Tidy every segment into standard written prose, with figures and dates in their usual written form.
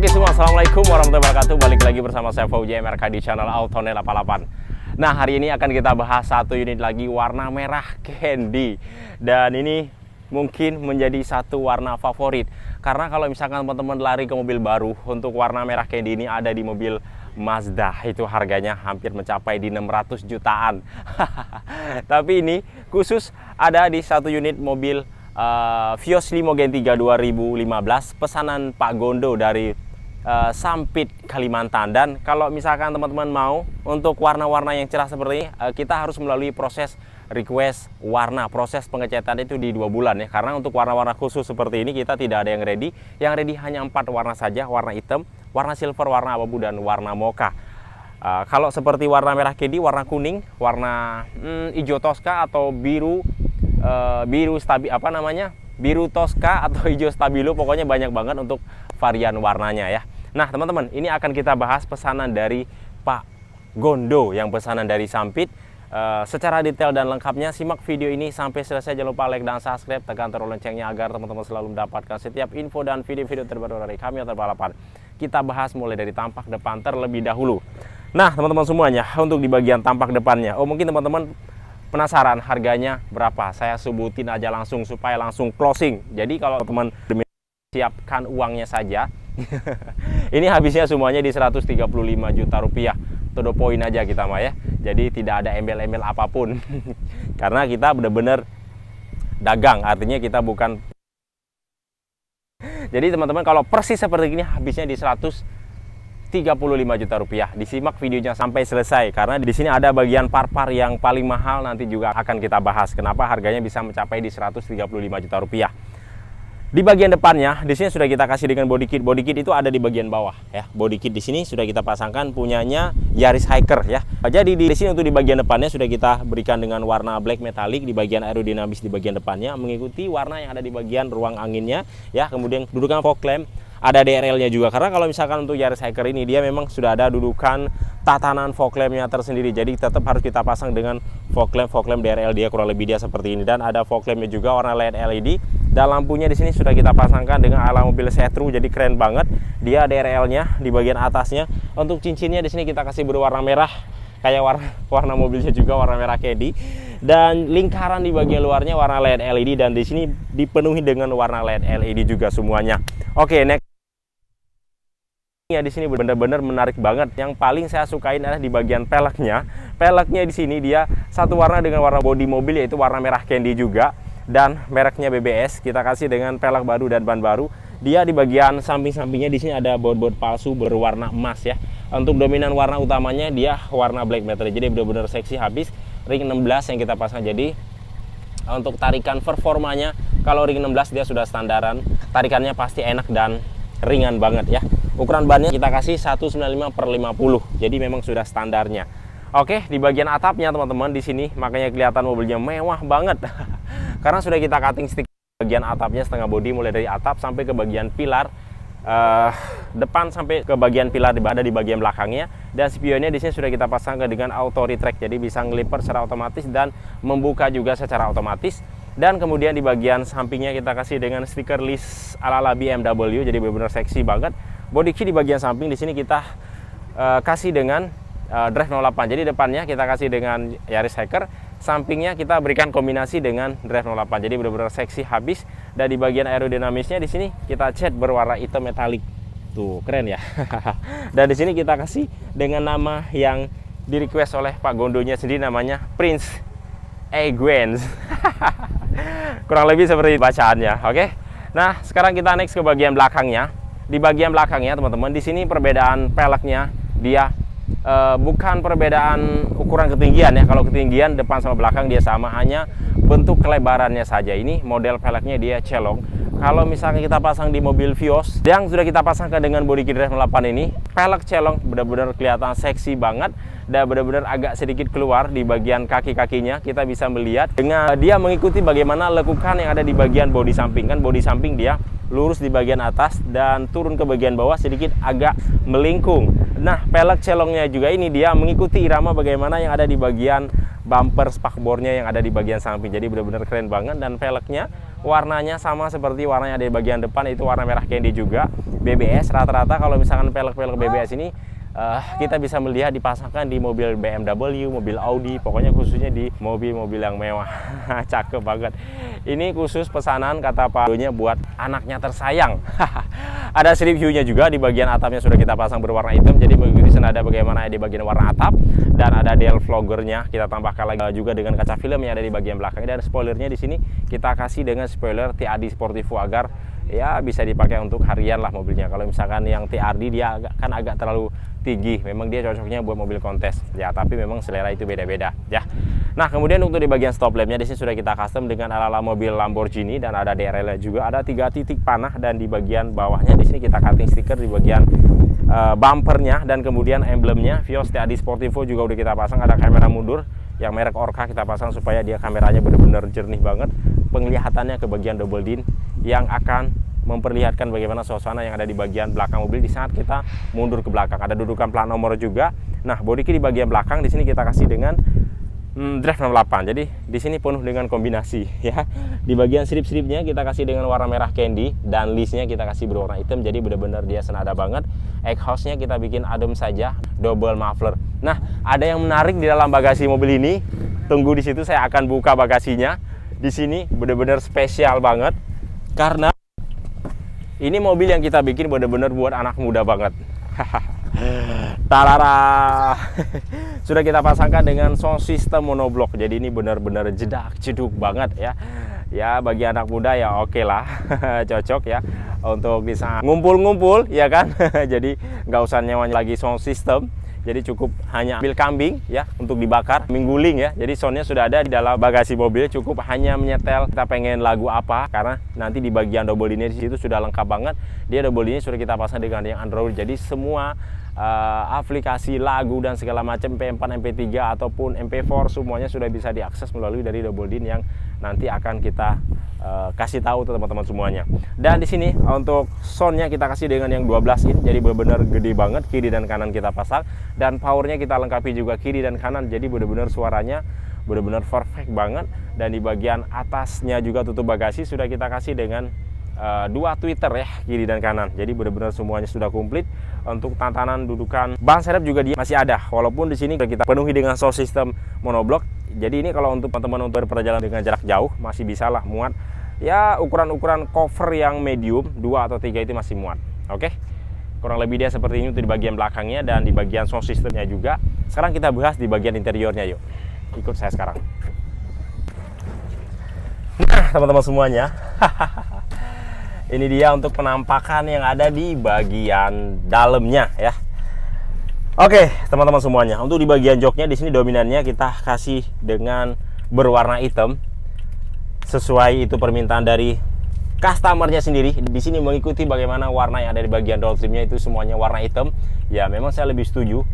Oke semua, assalamualaikum warahmatullahi wabarakatuh. Balik lagi bersama saya Fauzi MRK di channel Autonel 88. Nah, hari ini akan kita bahas satu unit lagi warna merah candy. Dan ini mungkin menjadi satu warna favorit, karena kalau misalkan teman-teman lari ke mobil baru, untuk warna merah candy ini ada di mobil Mazda. Itu harganya hampir mencapai di 600 jutaan. Tapi ini khusus ada di satu unit mobil Vios Limo Gen 3 2015 pesanan Pak Gondo dari Sampit, Kalimantan. Dan kalau misalkan teman-teman mau untuk warna-warna yang cerah seperti ini, kita harus melalui proses request warna. Proses pengecetan itu di 2 bulan ya, karena untuk warna-warna khusus seperti ini kita tidak ada yang ready. Yang ready hanya 4 warna saja: warna hitam, warna silver, warna abu-abu, dan warna mocha. Kalau seperti warna merah candy, warna kuning, warna hijau toska atau biru biru toska atau hijau stabilo, pokoknya banyak banget untuk varian warnanya ya. Nah teman-teman, ini akan kita bahas pesanan dari Pak Gondo yang pesanan dari Sampit. Secara detail dan lengkapnya simak video ini sampai selesai. Jangan lupa like dan subscribe, tekan tombol loncengnya agar teman-teman selalu mendapatkan setiap info dan video-video terbaru dari kami Autonel 88. Kita bahas mulai dari tampak depan terlebih dahulu. Nah teman-teman semuanya, untuk di bagian tampak depannya, mungkin teman-teman penasaran harganya berapa. Saya sebutin aja langsung supaya langsung closing. Jadi kalau teman siapkan uangnya saja ini habisnya semuanya di 135 juta rupiah. To the point aja kita mah ya. Jadi tidak ada embel-embel apapun. Karena kita benar-benar dagang, artinya kita bukan. Jadi teman-teman kalau persis seperti ini habisnya di 135 juta rupiah. Disimak videonya sampai selesai, karena di sini ada bagian par-par yang paling mahal, nanti juga akan kita bahas kenapa harganya bisa mencapai di 135 juta rupiah. Di bagian depannya di sini sudah kita kasih dengan body kit. Body kit itu ada di bagian bawah ya. Body kit di sini sudah kita pasangkan punyanya Yaris Hiker ya. Jadi di sini untuk di bagian depannya sudah kita berikan dengan warna black metallic di bagian aerodinamis di bagian depannya, mengikuti warna yang ada di bagian ruang anginnya ya. Kemudian dudukan fog lamp ada DRL-nya juga, karena kalau misalkan untuk Yaris Hiker ini dia memang sudah ada dudukan tatanan fog lamp-nya tersendiri. Jadi tetap harus kita pasang dengan fog lamp DRL dia, kurang lebih dia seperti ini. Dan ada fog lamp-nya juga warna LED LED. Dan lampunya di sini sudah kita pasangkan dengan ala mobil setru, jadi keren banget. Dia DRL-nya di bagian atasnya. Untuk cincinnya di sini kita kasih berwarna merah, kayak warna mobilnya juga warna merah candy. Dan lingkaran di bagian luarnya warna LED LED, dan di sini dipenuhi dengan warna LED LED juga semuanya. Oke, next. Ya, di sini benar-benar menarik banget. Yang paling saya sukain adalah di bagian peleknya. Peleknya di sini dia satu warna dengan warna bodi mobil, yaitu warna merah candy juga. Dan mereknya BBS, kita kasih dengan pelek baru dan ban baru. Dia di bagian samping-sampingnya di sini ada baut-baut palsu berwarna emas ya. Untuk dominan warna utamanya dia warna black metal. Jadi benar-benar seksi habis. Ring 16 yang kita pasang. Jadi untuk tarikan performanya, kalau ring 16 dia sudah standaran, tarikannya pasti enak dan ringan banget ya. Ukuran bannya kita kasih 195/50. Jadi memang sudah standarnya. Oke, di bagian atapnya teman-teman di sini makanya kelihatan mobilnya mewah banget. Karena sudah kita cutting stick bagian atapnya setengah bodi, mulai dari atap sampai ke bagian pilar depan sampai ke bagian pilar ada di bagian belakangnya. Dan spionnya di sini sudah kita pasangkan dengan auto retract, jadi bisa ngelipet secara otomatis dan membuka juga secara otomatis. Dan kemudian di bagian sampingnya kita kasih dengan stiker list ala-ala BMW, jadi benar-benar seksi banget. Body kit di bagian samping di sini kita kasih dengan Drive 08. Jadi depannya kita kasih dengan Yaris Hiker, sampingnya kita berikan kombinasi dengan Drive 08. Jadi benar-benar seksi habis. Dan di bagian aerodinamisnya di sini kita cat berwarna hitam metalik. Tuh, keren ya. Dan di sini kita kasih dengan nama yang di request oleh Pak Gondonya sendiri, namanya Prince Egwens. Kurang lebih seperti bacaannya. Oke. Nah, sekarang kita next ke bagian belakangnya. Di bagian belakangnya teman-teman, di sini perbedaan peleknya dia bukan perbedaan ukuran ketinggian ya. Kalau ketinggian depan sama belakang dia sama, hanya bentuk kelebarannya saja. Ini model peleknya dia celong. Kalau misalnya kita pasang di mobil Vios yang sudah kita pasangkan dengan body kit Drive 08 ini, pelek celong benar-benar kelihatan seksi banget. Dan benar-benar agak sedikit keluar di bagian kaki-kakinya, kita bisa melihat dengan dia mengikuti bagaimana lekukan yang ada di bagian bodi samping. Kan bodi samping dia lurus di bagian atas dan turun ke bagian bawah sedikit agak melingkung. Nah, pelek celongnya juga ini dia mengikuti irama bagaimana yang ada di bagian bumper spakbornya yang ada di bagian samping. Jadi benar-benar keren banget. Dan velgnya warnanya sama seperti warna yang ada di bagian depan, itu warna merah candy juga. BBS rata-rata kalau misalkan velg-velg BBS ini kita bisa melihat dipasangkan di mobil BMW, mobil Audi, pokoknya khususnya di mobil-mobil yang mewah. Cakep banget. Ini khusus pesanan kata Pak Donya buat anaknya tersayang. Ada strip view-nya juga di bagian atapnya sudah kita pasang berwarna hitam. Jadi mengikuti senada bagaimana di bagian warna atap, dan ada dial vloggernya kita tambahkan lagi juga dengan kaca film yang ada di bagian belakang. Dan spoilernya di sini kita kasih dengan spoiler TRD Sportivo agar ya bisa dipakai untuk harian lah mobilnya. Kalau misalkan yang TRD dia agak terlalu tinggi, memang dia cocoknya buat mobil kontes ya, tapi memang selera itu beda-beda ya. Nah, kemudian untuk di bagian stop lampnya di sini sudah kita custom dengan ala-ala mobil Lamborghini, dan ada DRL juga, ada 3 titik panah, dan di bagian bawahnya di sini kita cutting stiker di bagian bumpernya, dan kemudian emblemnya Vios TRD Sportivo juga udah kita pasang. Ada kamera mundur yang merek Orca kita pasang supaya dia kameranya benar-benar jernih banget penglihatannya ke bagian double din, yang akan memperlihatkan bagaimana suasana yang ada di bagian belakang mobil di saat kita mundur ke belakang. Ada dudukan plat nomor juga. Nah, body kit di bagian belakang di sini kita kasih dengan drive 68. Jadi di sini penuh dengan kombinasi ya. Di bagian strip-stripnya kita kasih dengan warna merah candy, dan listnya kita kasih berwarna hitam. Jadi benar-benar dia senada banget. Exhaustnya kita bikin adem saja, double muffler. Nah, ada yang menarik di dalam bagasi mobil ini. Tunggu di situ, saya akan buka bagasinya. Di sini benar-benar spesial banget karena ini mobil yang kita bikin benar-benar buat anak muda banget. Tarara. Sudah kita pasangkan dengan sound system monoblok. Jadi ini benar-benar jedak jeduk banget ya. Ya bagi anak muda ya oke lah. Cocok ya untuk bisa ngumpul-ngumpul ya kan. Jadi nggak usah nyewa lagi sound system. Jadi cukup hanya ambil kambing ya untuk dibakar, mingguling ya. Jadi soundnya sudah ada di dalam bagasi mobil, cukup hanya menyetel kita pengen lagu apa, karena nanti di bagian double din di situ sudah lengkap banget. Dia double din sudah kita pasang dengan yang Android. Jadi semua aplikasi lagu dan segala macam MP4, MP3 ataupun MP4 semuanya sudah bisa diakses melalui dari double din yang nanti akan kita kasih tahu teman-teman semuanya. Dan di sini untuk soundnya kita kasih dengan yang 12 in, jadi benar-benar gede banget, kiri dan kanan kita pasang, dan powernya kita lengkapi juga kiri dan kanan, jadi benar-benar suaranya benar-benar perfect banget. Dan di bagian atasnya juga tutup bagasi sudah kita kasih dengan 2 tweeter ya, kiri dan kanan. Jadi benar-benar semuanya sudah komplit. Untuk tatanan dudukan ban serep juga dia masih ada, walaupun di sini kita penuhi dengan sound system monoblok. Jadi ini kalau untuk teman-teman untuk berperjalanan dengan jarak jauh masih bisa lah muat ya, ukuran-ukuran cover yang medium 2 atau 3 itu masih muat. Oke, kurang lebih dia seperti ini untuk di bagian belakangnya, dan di bagian sound systemnya juga. Sekarang kita bahas di bagian interiornya, yuk ikut saya sekarang. Nah teman-teman semuanya, ini dia untuk penampakan yang ada di bagian dalamnya ya. Oke, teman-teman semuanya, untuk di bagian joknya di sini dominannya kita kasih dengan berwarna hitam. Sesuai itu permintaan dari customernya sendiri. Di sini mengikuti bagaimana warna yang ada di bagian door trimnya itu semuanya warna hitam. Ya, memang saya lebih setuju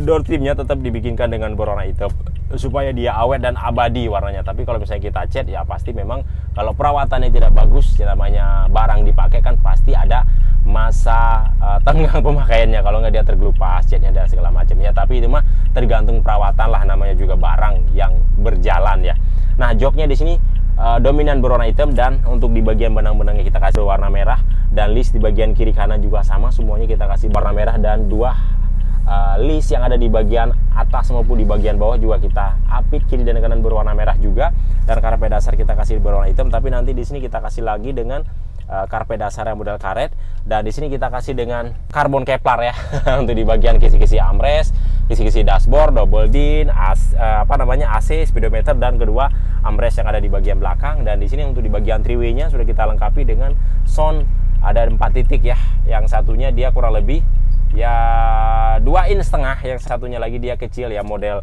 door trimnya tetap dibikinkan dengan berwarna hitam supaya dia awet dan abadi warnanya. Tapi kalau misalnya kita cat ya pasti memang kalau perawatannya tidak bagus, namanya barang dipakai kan pasti ada masa tenggang pemakaiannya, kalau nggak dia tergelupas catnya dan segala macam ya. Tapi itu mah tergantung perawatan lah, namanya juga barang yang berjalan ya. Nah, joknya di sini dominan berwarna hitam, dan untuk di bagian benang-benangnya kita kasih warna merah, dan list di bagian kiri kanan juga sama, semuanya kita kasih warna merah, dan 2 list yang ada di bagian atas maupun di bagian bawah juga kita apit kiri dan kanan berwarna merah juga, dan karpet dasar kita kasih berwarna hitam. Tapi nanti di sini kita kasih lagi dengan karpet dasar yang model karet, dan di sini kita kasih dengan karbon kevlar ya untuk di bagian kisi-kisi armrest, kisi-kisi dashboard, double din, AC, speedometer, dan kedua armrest yang ada di bagian belakang. Dan di sini untuk di bagian three-way-nya sudah kita lengkapi dengan sound, ada 4 titik ya. Yang satunya dia kurang lebih ya 2,5 in, yang satunya lagi dia kecil ya, model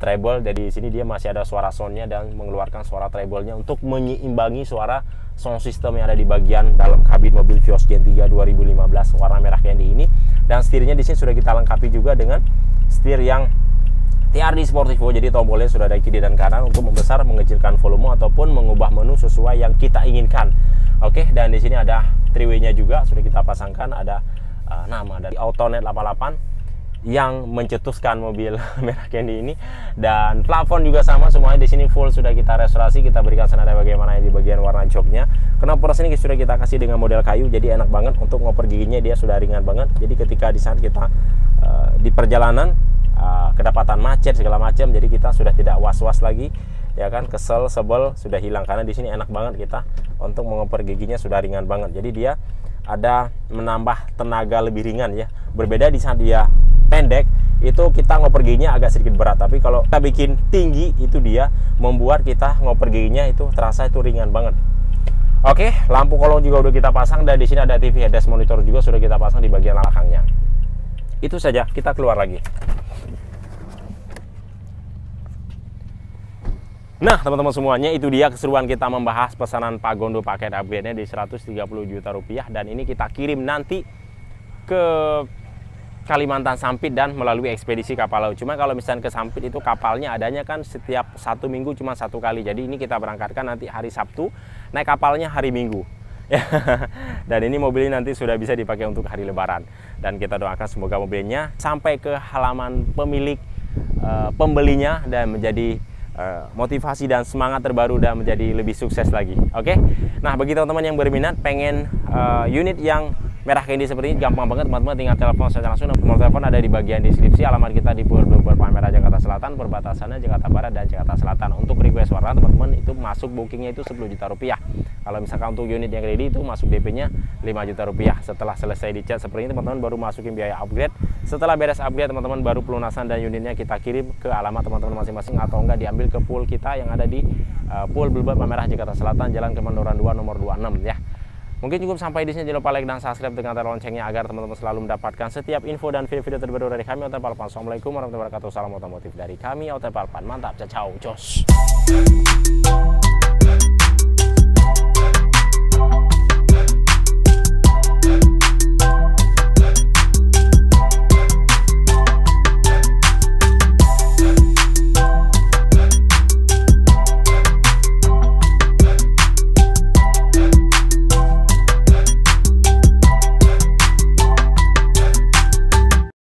treble. Jadi di sini dia masih ada suara soundnya dan mengeluarkan suara treble-nya untuk menyeimbangi suara sound system yang ada di bagian dalam kabin mobil Vios Gen 3 2015 warna merah candy ini. Dan setirnya di sini sudah kita lengkapi juga dengan setir yang TRD Sportivo. Jadi tombolnya sudah ada kiri dan kanan untuk membesar, mengecilkan volume ataupun mengubah menu sesuai yang kita inginkan. Oke, dan di sini ada three-way-nya juga sudah kita pasangkan, ada nama dari Autonet 88 yang mencetuskan mobil merah Candy ini. Dan plafon juga sama semuanya di sini full sudah kita restorasi, kita berikan senada bagaimana di bagian warna joknya. Knopers ini sudah kita kasih dengan model kayu, jadi enak banget untuk ngoper giginya, dia sudah ringan banget. Jadi ketika di saat kita di perjalanan kedapatan macet segala macam, jadi kita sudah tidak was-was lagi, ya kan, kesel sebel sudah hilang karena di sini enak banget kita untuk mengoper giginya, sudah ringan banget. Jadi dia ada menambah tenaga lebih ringan ya. Berbeda di saat dia pendek itu kita ngoper giginya agak sedikit berat, tapi kalau kita bikin tinggi itu dia membuat kita ngoper giginya itu terasa itu ringan banget. Oke, lampu kolong juga udah kita pasang dan di sini ada TV head-up monitor juga sudah kita pasang di bagian belakangnya. Itu saja, kita keluar lagi. Nah teman-teman semuanya, itu dia keseruan kita membahas pesanan Pak Gondo paket upgrade-nya di 130 juta rupiah, dan ini kita kirim nanti ke Kalimantan Sampit dan melalui ekspedisi kapal laut. Cuma kalau misalnya ke Sampit itu kapalnya adanya kan setiap 1 minggu cuma 1 kali. Jadi ini kita berangkatkan nanti hari Sabtu, naik kapalnya hari Minggu. Dan ini mobilnya nanti sudah bisa dipakai untuk hari Lebaran. Dan kita doakan semoga mobilnya sampai ke halaman pemilik pembelinya dan menjadi motivasi dan semangat terbaru dan menjadi lebih sukses lagi. Oke. Nah bagi teman-teman yang berminat pengen unit yang merah Candy seperti ini, gampang banget teman-teman, tinggal telepon saja langsung. Nomor telepon ada di bagian deskripsi. Alamat kita di Pur Palmerah, Jakarta Selatan, perbatasannya Jakarta Barat dan Jakarta Selatan. Untuk request warna teman-teman itu masuk bookingnya itu 10 juta rupiah. Kalau misalkan untuk unit yang ready itu masuk DP-nya 5 juta rupiah. Setelah selesai dicat seperti ini teman-teman baru masukin biaya upgrade. Setelah beres upgrade teman-teman baru pelunasan dan unitnya kita kirim ke alamat teman-teman masing-masing, atau enggak diambil ke pool kita yang ada di Pool Bulbat Palmerah, Jakarta Selatan, Jalan Kemandoran 2 nomor 26 ya. Mungkin cukup sampai di sini. Jangan lupa like dan subscribe dengan tanda loncengnya agar teman-teman selalu mendapatkan setiap info dan video-video terbaru dari kami. Assalamualaikum warahmatullahi wabarakatuh. Salam otomotif dari kami, Autopalpan. Mantap, ciao, jos.